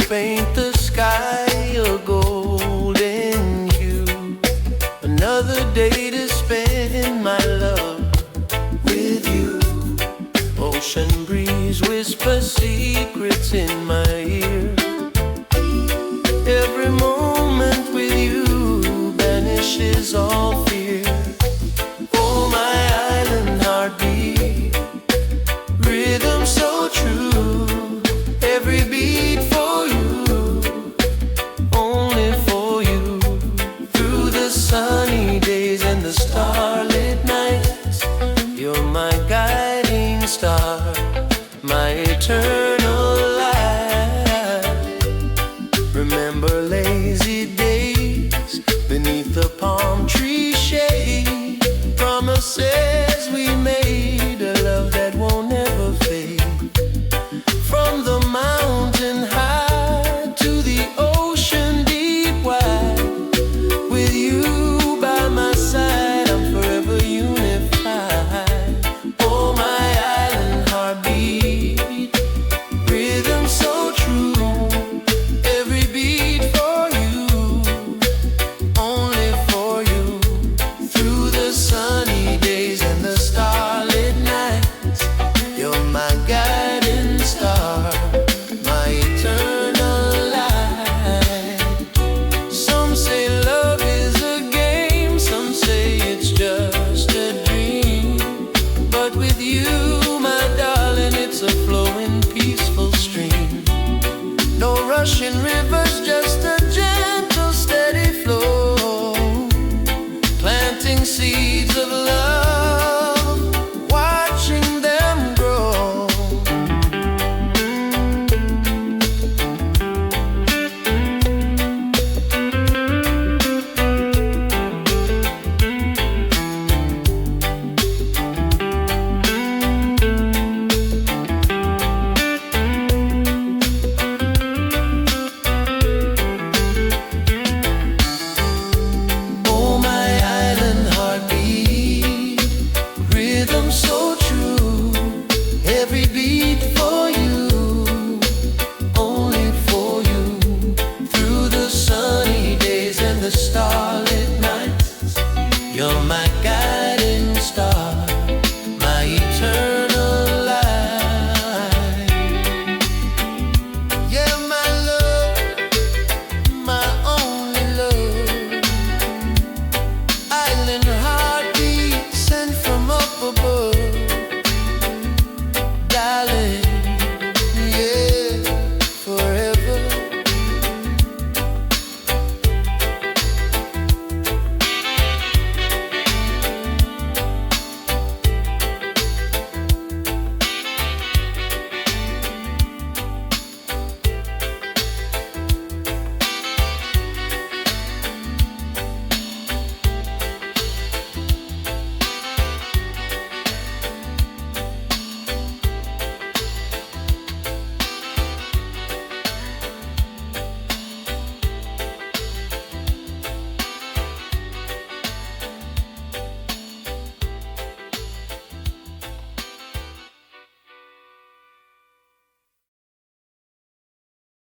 paint the sky a golden hue. Another day to spend, my love, with you. Ocean breeze whispers secrets in my ear. Every moment with you banishes all fear. Oh, my island heartbeat, rhythm so true. Every beat for you, only for you. Through the sunny days and the starlit nights, you're my guiding star, my eternal light. Remember lazy days beneath the palm tree shade, promises we made, a love that won't ever fade. From the mountain high to the ocean deep wide, with you by my side, I'm forever unified. Oh, my island heartbeat, rhythm so true. Every beat for you, only for you. Through the sunny days and the starlit nights, you're my guiding star, my eternal light. Some say love is a game, some say it's just a dream. But with you, my darling, it's a flowing, peaceful stream. No rushing rivers, just a gentle, steady flow, planting seeds of love, watching them grow. Oh, my island heartbeat, rhythm so true. Every beat for you, only for you. Through the sunny days and the stars.